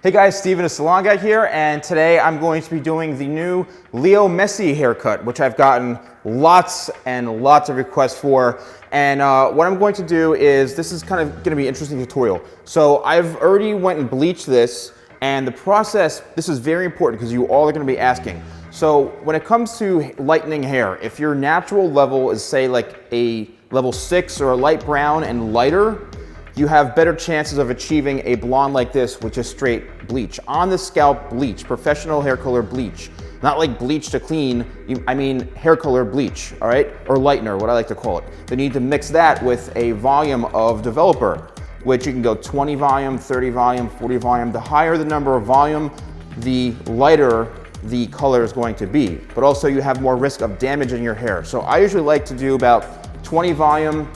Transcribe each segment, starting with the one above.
Hey guys, Steven, TheSalonGuy here, and today I'm going to be doing the new Lionel Messi haircut, which I've gotten lots and lots of requests for. And what I'm going to do is, this is kind of going to be an interesting tutorial. So I've already went and bleached this, and the process, this is very important because you all are going to be asking. So when it comes to lightening hair, if your natural level is say like a level 6 or a light brown and lighter, you have better chances of achieving a blonde like this with just straight bleach. On the scalp bleach, professional hair color bleach. Not like bleach to clean, I mean hair color bleach, all right? Or lightener, what I like to call it. Then you need to mix that with a volume of developer, which you can go 20 volume, 30 volume, 40 volume. The higher the number of volume, the lighter the color is going to be. But also you have more risk of damaging your hair. So I usually like to do about 20 volume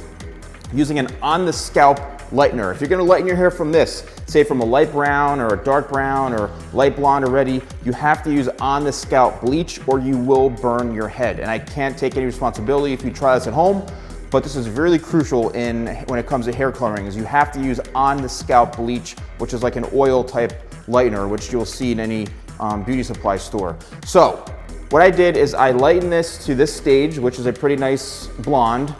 using an on the scalp lightener. If you're going to lighten your hair from this, say from a light brown or a dark brown or light blonde already, you have to use on the scalp bleach or you will burn your head. And I can't take any responsibility if you try this at home, but this is really crucial when it comes to hair coloring, is you have to use on the scalp bleach, which is like an oil type lightener, which you'll see in any beauty supply store. So what I did is I lightened this to this stage, which is a pretty nice blonde.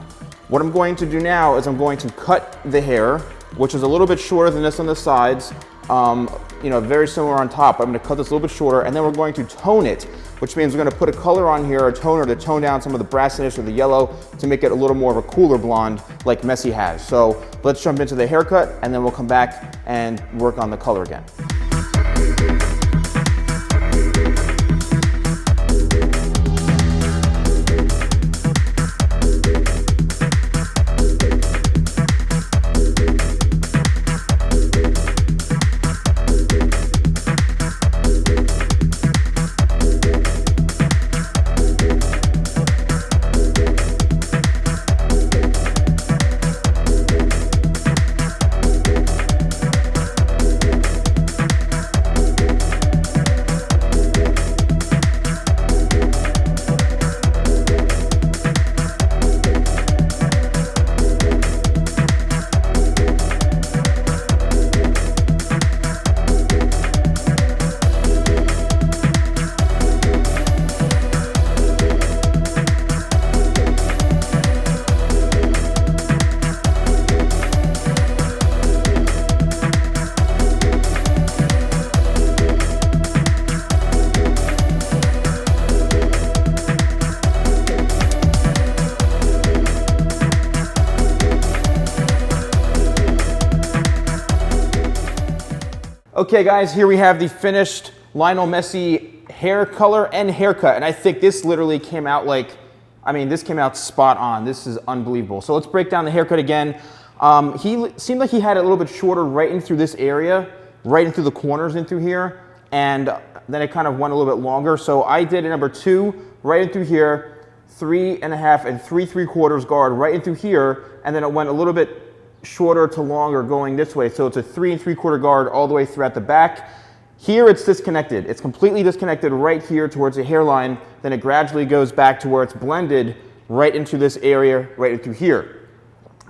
What I'm going to do now is I'm going to cut the hair, which is a little bit shorter than this on the sides, very similar on top. I'm going to cut this a little bit shorter, and then we're going to tone it, which means we're going to put a color on here, a toner to tone down some of the brassiness or the yellow to make it a little more of a cooler blonde like Messi has. So let's jump into the haircut, and then we'll come back and work on the color again. Okay guys, here we have the finished Lionel Messi hair color and haircut. And I think this literally came out this came out spot on. This is unbelievable. So let's break down the haircut again. He seemed like he had it a little bit shorter right in through this area, right in through the corners in through here. And then it kind of went a little bit longer. So I did a number 2 right in through here, 3.5 and 3 3/4 guard right in through here. And then it went a little bit shorter to longer going this way. So it's a 3 3/4 guard all the way throughout the back. Here it's disconnected. It's completely disconnected right here towards the hairline. Then it gradually goes back to where it's blended right into this area, right into here.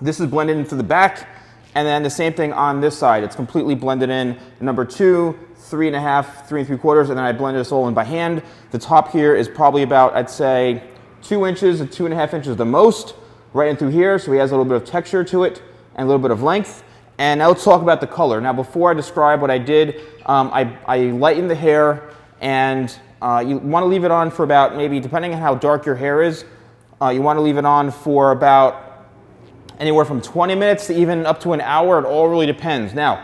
This is blended into the back. And then the same thing on this side. It's completely blended in. Number 2, 3.5, 3 3/4, and then I blended this all in by hand. The top here is probably about, I'd say, 2 inches to 2.5 inches the most, right in through here. So he has a little bit of texture to it and a little bit of length. And now let's talk about the color. Now before I describe what I did, I lightened the hair, and you want to leave it on for about, maybe depending on how dark your hair is, you want to leave it on for about anywhere from 20 minutes to even up to an hour. It all really depends. Now,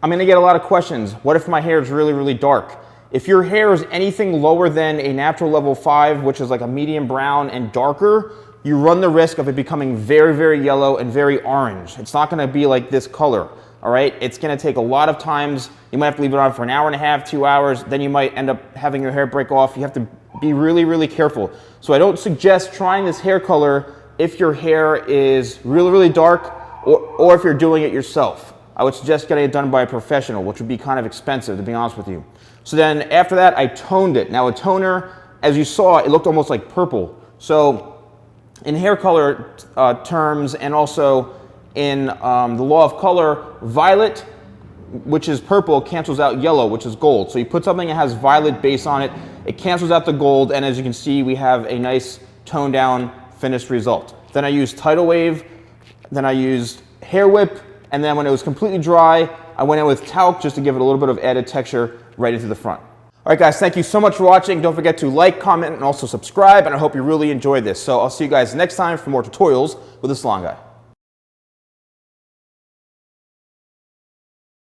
I'm going to get a lot of questions. What if my hair is really, really dark? If your hair is anything lower than a natural level 5, which is like a medium brown and darker, you run the risk of it becoming very, very yellow and very orange. It's not going to be like this color, all right? It's going to take a lot of times. You might have to leave it on for an hour and a half, 2 hours. Then you might end up having your hair break off. You have to be really, really careful. So I don't suggest trying this hair color if your hair is really, really dark or if you're doing it yourself. I would suggest getting it done by a professional, which would be kind of expensive, to be honest with you. So then after that, I toned it. Now a toner, as you saw, it looked almost like purple. So in hair color terms, and also in the law of color, violet which is purple, cancels out yellow, which is gold. So you put something that has violet base on it, it cancels out the gold, and as you can see, we have a nice toned down finished result. Then I used Tidal Wave, then I used Hair Whip, and then when it was completely dry, I went in with talc just to give it a little bit of added texture right into the front. All right, guys, thank you so much for watching. Don't forget to like, comment, and also subscribe, and I hope you really enjoyed this. So I'll see you guys next time for more tutorials with the Salon Guy.